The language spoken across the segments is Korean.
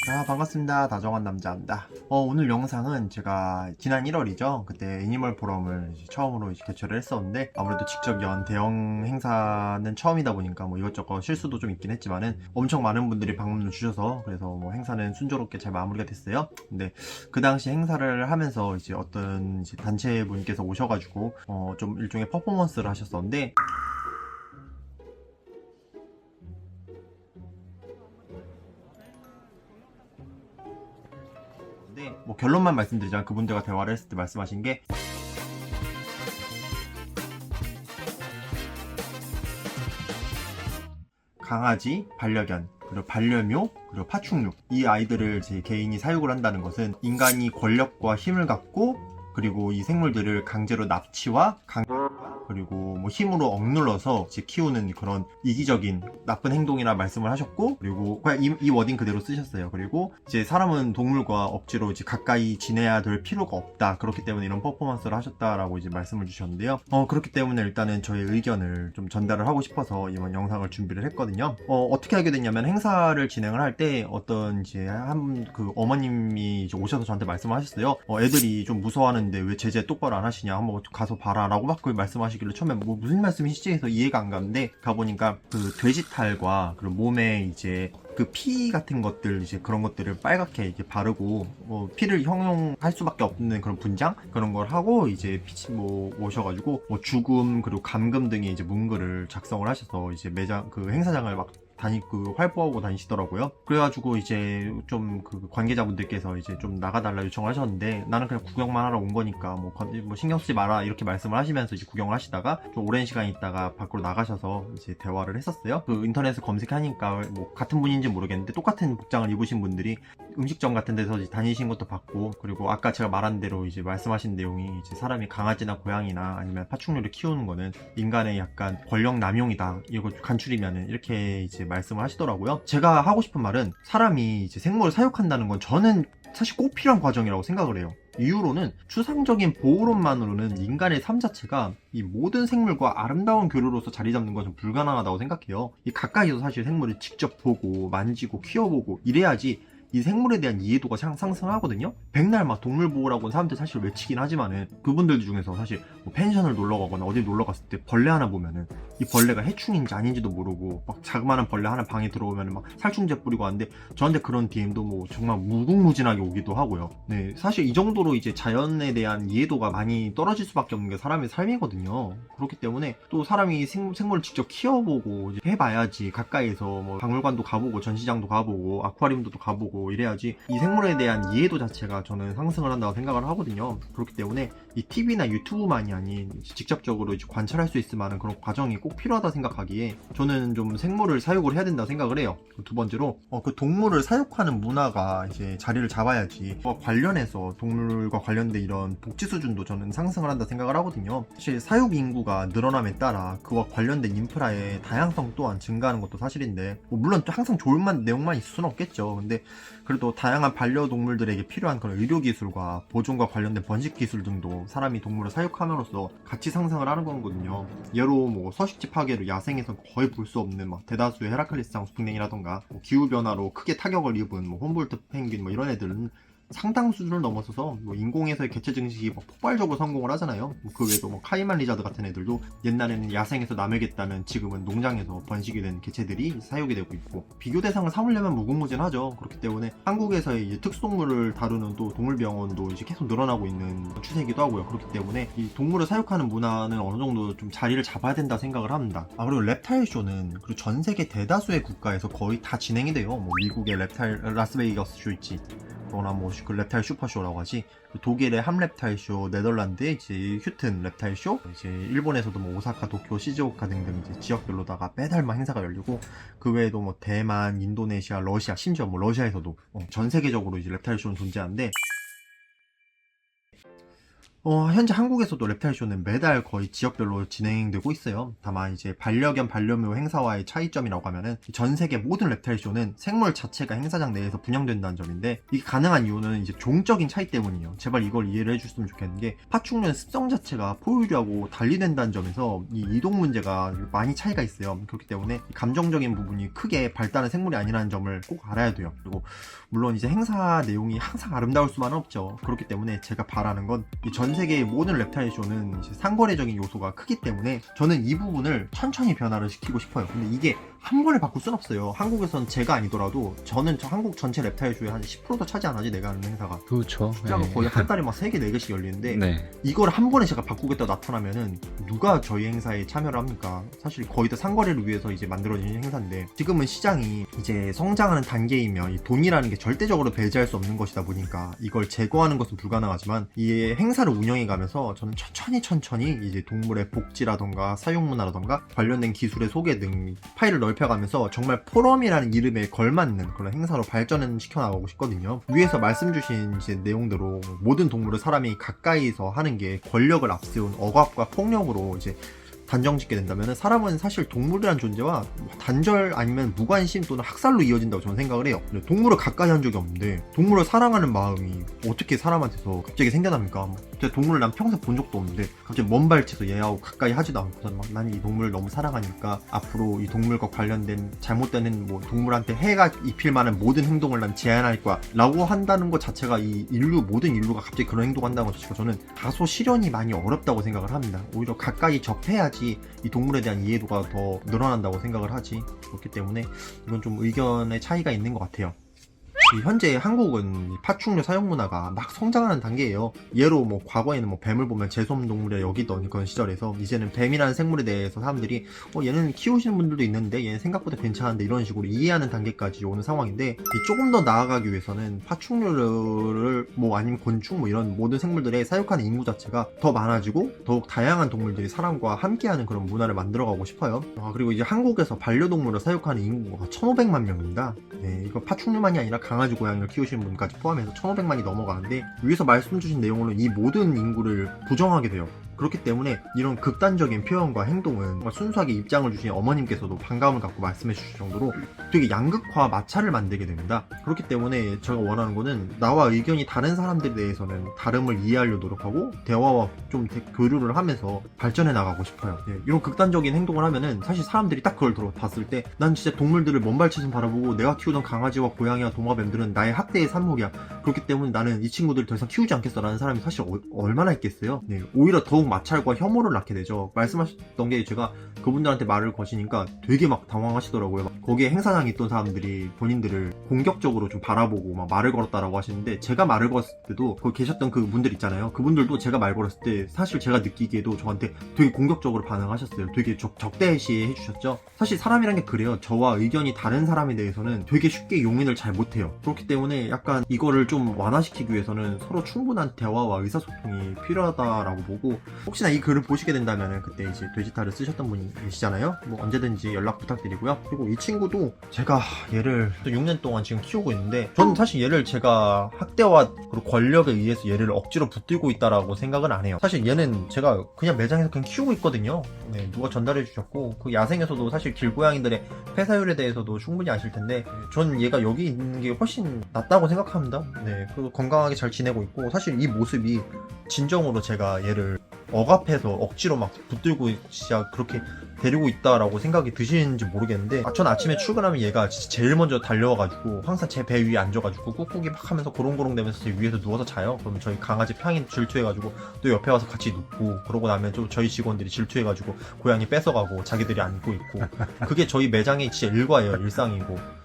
반갑습니다. 다정한 남자입니다. 오늘 영상은 제가 지난 1월이죠. 그때 애니멀 포럼을 처음으로 개최를 했었는데, 아무래도 직접 연 대형 행사는 처음이다 보니까 뭐 이것저것 실수도 좀 있긴 했지만은 엄청 많은 분들이 방문을 주셔서, 그래서 뭐 행사는 순조롭게 잘 마무리가 됐어요. 근데 그 당시 행사를 하면서 이제 어떤 이제 단체 분께서 오셔가지고 좀 일종의 퍼포먼스를 하셨었는데, 뭐 결론만 말씀드리자면 그분들과 대화를 했을 때 말씀하신 게, 강아지, 반려견, 그리고 반려묘, 그리고 파충류, 이 아이들을 제 개인이 사육을 한다는 것은 인간이 권력과 힘을 갖고, 그리고 이 생물들을 강제로 납치와 그리고 뭐 힘으로 억눌러서 이제 키우는 그런 이기적인 나쁜 행동이라 말씀을 하셨고, 그리고 그냥 이 워딩 그대로 쓰셨어요. 그리고 이제 사람은 동물과 억지로 이제 가까이 지내야 될 필요가 없다. 그렇기 때문에 이런 퍼포먼스를 하셨다라고 이제 말씀을 주셨는데요. 그렇기 때문에 일단은 저의 의견을 좀 전달을 하고 싶어서 이번 영상을 준비를 했거든요. 어떻게 하게 됐냐면, 행사를 진행을 할 때 어떤 이제 그 어머님이 이제 오셔서 저한테 말씀을 하셨어요. 애들이 좀 무서워하는데 왜 제재 똑바로 안 하시냐, 한번 가서 봐라 라고 막 말씀하시길래 처음에 뭐 무슨 말씀이시지 해서 이해가 안 가는데, 가보니까 그 돼지탈과 그리고 몸에 이제 그 피 같은 것들, 이제 그런 것들을 빨갛게 이렇게 바르고 피를 형용할 수밖에 없는 그런 분장 그런 걸 하고, 이제 피치 오셔가지고 뭐 죽음 그리고 감금 등의 이제 문구를 작성을 하셔서 이제 매장 그 행사장을 막 활보하고 다니시더라고요. 그래가지고 이제 좀 그 관계자분들께서 이제 좀 나가달라 요청을 하셨는데, 나는 그냥 구경만 하러 온 거니까 뭐 신경 쓰지 마라 이렇게 말씀을 하시면서 이제 구경을 하시다가 좀 오랜 시간 있다가 밖으로 나가셔서 이제 대화를 했었어요. 그 인터넷에 검색하니까 뭐 같은 분인지 모르겠는데 똑같은 복장을 입으신 분들이 음식점 같은 데서 이제 다니신 것도 봤고, 그리고 아까 제가 말한 대로 이제 말씀하신 내용이, 이제 사람이 강아지나 고양이나 아니면 파충류를 키우는 거는 인간의 약간 권력 남용이다, 이거 간추리면은, 이렇게 이제 말씀을 하시더라고요. 제가 하고 싶은 말은, 사람이 이제 생물을 사육한다는 건 저는 사실 꼭 필요한 과정이라고 생각을 해요. 이유로는, 추상적인 보호론만으로는 인간의 삶 자체가 이 모든 생물과 아름다운 교류로서 자리 잡는 것은 불가능하다고 생각해요. 이 가까이서 사실 생물을 직접 보고 만지고 키워보고 이래야지 이 생물에 대한 이해도가 상승하거든요. 백날 막 동물 보호라고 사람들 사실 외치긴 하지만은, 그분들 중에서 사실 뭐 펜션을 놀러 가거나 어디 놀러 갔을 때 벌레 하나 보면은 이 벌레가 해충인지 아닌지도 모르고, 막 자그마한 벌레 하나 방에 들어오면은 막 살충제 뿌리고 하는데, 저한테 그런 DM도 뭐 정말 무궁무진하게 오기도 하고요. 네, 사실 이 정도로 이제 자연에 대한 이해도가 많이 떨어질 수밖에 없는 게 사람의 삶이거든요. 그렇기 때문에 또 사람이 생물을 직접 키워보고 해봐야지, 가까이서 뭐 박물관도 가보고 전시장도 가보고 아쿠아리움도 가보고 이래야지 이 생물에 대한 이해도 자체가 저는 상승을 한다고 생각을 하거든요. 그렇기 때문에 이 TV나 유튜브만이 아닌 직접적으로 이제 관찰할 수 있을 만한 그런 과정이 꼭 필요하다 생각하기에, 저는 좀 생물을 사육을 해야 된다고 생각을 해요. 두 번째로, 그 동물을 사육하는 문화가 이제 자리를 잡아야지 관련해서 동물과 관련된 이런 복지 수준도 저는 상승을 한다 생각을 하거든요. 사실 사육 인구가 늘어남에 따라 그와 관련된 인프라의 다양성 또한 증가하는 것도 사실인데, 물론 또 항상 좋은 내용만 있을 수는 없겠죠. 근데 그래도 다양한 반려동물들에게 필요한 그런 의료기술과 보존과 관련된 번식기술 등도 사람이 동물을 사육함으로써 같이 상승을 하는 거거든요. 예로 뭐 서식지 파괴로 야생에서 거의 볼 수 없는 막 대다수의 헤라클레스상 수풍뎅이라던가, 기후변화로 크게 타격을 입은 뭐 홈볼트 펭귄 뭐 이런 애들은 상당 수준을 넘어서서 뭐 인공에서의 개체 증식이 뭐 폭발적으로 성공을 하잖아요. 그 외에도 뭐 카이만 리자드 같은 애들도 옛날에는 야생에서 남에겠다면 지금은 농장에서 번식이 된 개체들이 사육이 되고 있고, 비교 대상을 삼으려면 무궁무진하죠. 그렇기 때문에 한국에서의 이제 특수동물을 다루는 또 동물병원도 이제 계속 늘어나고 있는 추세이기도 하고요. 그렇기 때문에 이 동물을 사육하는 문화는 어느 정도 좀 자리를 잡아야 된다 생각을 합니다. 그리고 랩타일 쇼는 그리고 전 세계 대다수의 국가에서 거의 다 진행이 돼요. 뭐 미국의 랩타일 라스베이거스 쇼 있지, 거나 뭐 그 랩타일 슈퍼쇼라고 하지, 독일의 함랩타일 쇼, 네덜란드의 이제 휴튼 랩타일 쇼, 이제 일본에서도 뭐 오사카, 도쿄, 시즈오카 등등 이제 지역별로다가 매달 막 행사가 열리고, 그 외에도 뭐 대만, 인도네시아, 러시아, 심지어 뭐 러시아에서도 전 세계적으로 이제 랩타일 쇼는 존재하는데, 현재 한국에서도 reptile 쇼는 매달 거의 지역별로 진행되고 있어요. 다만 이제 반려견 반려묘 행사와의 차이점이라고 하면은 전 세계 모든 reptile 쇼는 생물 자체가 행사장 내에서 분양된다는 점인데, 이게 가능한 이유는 이제 종적인 차이 때문이에요. 제발 이걸 이해를 해줬으면 좋겠는 게, 파충류는 습성 자체가 포유류하고 달리된다는 점에서 이 이동 문제가 많이 차이가 있어요. 그렇기 때문에 감정적인 부분이 크게 발달한 생물이 아니라는 점을 꼭 알아야 돼요. 그리고 물론 이제 행사 내용이 항상 아름다울 수만은 없죠. 그렇기 때문에 제가 바라는 건 이 전 세계의 모든 reptile 쇼는 이제 상거래적인 요소가 크기 때문에 저는 이 부분을 천천히 변화를 시키고 싶어요. 근데 이게 한 번에 바꿀 순 없어요. 한국에선 제가 아니더라도 저는 한국 전체 reptile 쇼의 한 10%도 차지 안 하지, 내가 하는 행사가. 그렇죠. 숫자가 거의 한 달에 막 3개, 4개씩 열리는데 네. 이걸 한 번에 제가 바꾸겠다 나타나면은 누가 저희 행사에 참여를 합니까? 사실 거의 다 상거래를 위해서 이제 만들어진 행사인데, 지금은 시장이 이제 성장하는 단계이며 이 돈이라는 게 절대적으로 배제할 수 없는 것이다 보니까 이걸 제거하는 것은 불가능하지만, 이 행사를 운영해 가면서 저는 천천히 이제 동물의 복지라던가 사육문화라던가 관련된 기술의 소개 등 파일을 넓혀가면서 정말 포럼이라는 이름에 걸맞는 그런 행사로 발전을 시켜나가고 싶거든요. 위에서 말씀 주신 이제 내용대로 모든 동물을 사람이 가까이서 하는 게 권력을 앞세운 억압과 폭력으로 이제 단정짓게 된다면, 사람은 사실 동물이란 존재와 단절 아니면 무관심 또는 학살로 이어진다고 저는 생각을 해요. 동물을 가까이 한 적이 없는데 동물을 사랑하는 마음이 어떻게 사람한테서 갑자기 생겨납니까? 동물을 난 평생 본 적도 없는데 갑자기 먼 발치에서 얘하고 가까이 하지도 않고, 난 이 동물을 너무 사랑하니까 앞으로 이 동물과 관련된 잘못되는 뭐 동물한테 해가 입힐 만한 모든 행동을 난 제한할 거야 라고 한다는 것 자체가, 이 모든 인류가 갑자기 그런 행동한다는 것 자체가 저는 다소 실현이 많이 어렵다고 생각을 합니다. 오히려 가까이 접해야지 이 동물에 대한 이해도가 더 늘어난다고 생각을 하지. 그렇기 때문에 이건 좀 의견의 차이가 있는 것 같아요. 현재 한국은 파충류 사육 문화가 막 성장하는 단계예요. 예로 뭐 과거에는 뭐 뱀을 보면 제솜 동물에 여기던 그런 시절에서, 이제는 뱀이라는 생물에 대해서 사람들이 얘는 키우시는 분들도 있는데 얘는 생각보다 괜찮은데 이런 식으로 이해하는 단계까지 오는 상황인데, 조금 더 나아가기 위해서는 파충류를 뭐 아니면 곤충 뭐 이런 모든 생물들의 사육하는 인구 자체가 더 많아지고 더욱 다양한 동물들이 사람과 함께하는 그런 문화를 만들어가고 싶어요. 그리고 이제 한국에서 반려동물을 사육하는 인구가 1,500만 명입니다. 네, 이거 파충류만이 아니라 강아지, 고양이를 키우시는 분까지 포함해서 1,500만이 넘어가는데, 위에서 말씀 주신 내용으로는 이 모든 인구를 부정하게 돼요. 그렇기 때문에 이런 극단적인 표현과 행동은 순수하게 입장을 주신 어머님께서도 반감을 갖고 말씀해 주실 정도로 되게 양극화, 마찰을 만들게 됩니다. 그렇기 때문에 제가 원하는 거는 나와 의견이 다른 사람들에 대해서는 다름을 이해하려 노력하고 대화와 좀 교류를 하면서 발전해 나가고 싶어요. 이런 극단적인 행동을 하면은 사실 사람들이 딱 그걸 봤을 때, 난 진짜 동물들을 먼발치에서 바라보고 내가 키우던 강아지와 고양이와 도마뱀들은 나의 학대의 산물이야, 그렇기 때문에 나는 이 친구들을 더 이상 키우지 않겠어 라는 사람이 사실 얼마나 있겠어요. 오히려 더욱 마찰과 혐오를 낳게 되죠. 말씀하셨던 게, 제가 그분들한테 말을 거시니까 되게 막 당황하시더라고요. 거기에 행사장에 있던 사람들이 본인들을 공격적으로 좀 바라보고 막 말을 걸었다라고 하시는데, 제가 말을 걸었을 때도 거기 계셨던 그 분들 있잖아요. 그분들도 제가 말 걸었을 때 사실 제가 느끼기에도 저한테 되게 공격적으로 반응하셨어요. 되게 적대시 해주셨죠. 사실 사람이란 게 그래요. 저와 의견이 다른 사람에 대해서는 되게 쉽게 용인을 잘 못해요. 그렇기 때문에 약간 이거를 좀 완화시키기 위해서는 서로 충분한 대화와 의사소통이 필요하다라고 보고, 혹시나 이 글을 보시게 된다면 그때 이제 돼지탈을 쓰셨던 분이 계시잖아요. 뭐 언제든지 연락 부탁드리고요. 그리고 이 친구도 제가 얘를 또 6년 동안 지금 키우고 있는데, 저는 사실 얘를 제가 학대와 그리고 권력에 의해서 얘를 억지로 붙들고 있다라고 생각은 안 해요. 사실 얘는 제가 그냥 매장에서 그냥 키우고 있거든요. 누가 전달해 주셨고, 그 야생에서도 사실 길고양이들의 폐사율에 대해서도 충분히 아실 텐데, 전 얘가 여기 있는 게 훨씬 낫다고 생각합니다. 그리고 건강하게 잘 지내고 있고, 사실 이 모습이 진정으로 제가 얘를 억압해서 억지로 막 붙들고 진짜 그렇게 데리고 있다라고 생각이 드시는지 모르겠는데, 전 아침에 출근하면 얘가 진짜 제일 먼저 달려와가지고 항상 제 배 위에 앉아가지고 꾹꾹이 막 하면서 고롱고롱 대면서 제 위에서 누워서 자요. 그럼 저희 강아지 팡이 질투해가지고 또 옆에 와서 같이 눕고, 그러고 나면 좀 저희 직원들이 질투해가지고 고양이 뺏어가고 자기들이 안고 있고, 그게 저희 매장의 진짜 일과예요. 일상이고.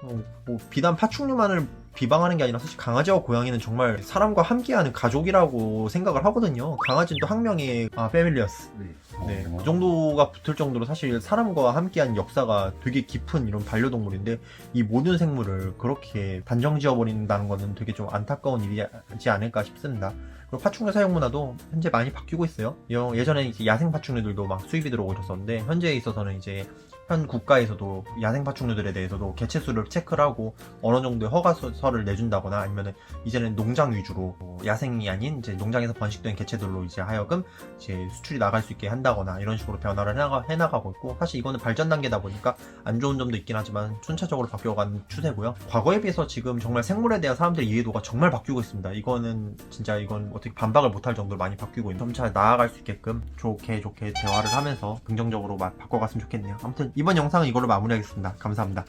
뭐 비단 파충류만을 비방하는 게 아니라 사실 강아지와 고양이는 정말 사람과 함께하는 가족이라고 생각을 하거든요. 강아지는 또 학명이 패밀리어스. 그 정도가 붙을 정도로 사실 사람과 함께한 역사가 되게 깊은 이런 반려동물인데, 이 모든 생물을 그렇게 단정 지어버린다는 거는 되게 좀 안타까운 일이지 않을까 싶습니다. 그리고 파충류 사육 문화도 현재 많이 바뀌고 있어요. 예전에는 이제 야생 파충류들도 막 수입이 들어오고 있었는데, 현재에 있어서는 이제 현 국가에서도 야생 파충류들에 대해서도 개체수를 체크를 하고 어느 정도의 허가서를 내준다거나 아니면은 이제는 농장 위주로 야생이 아닌 이제 농장에서 번식된 개체들로 이제 하여금 이제 수출이 나갈 수 있게 한다거나 이런 식으로 변화를 해나가고 있고, 사실 이거는 발전 단계다 보니까 안 좋은 점도 있긴 하지만 순차적으로 바뀌어가는 추세고요. 과거에 비해서 지금 정말 생물에 대한 사람들의 이해도가 정말 바뀌고 있습니다. 이거는 진짜 이건 어떻게 반박을 못할 정도로 많이 바뀌고 있는, 점차 나아갈 수 있게끔 좋게 대화를 하면서 긍정적으로 바꿔갔으면 좋겠네요. 아무튼 이번 영상은 이걸로 마무리하겠습니다. 감사합니다.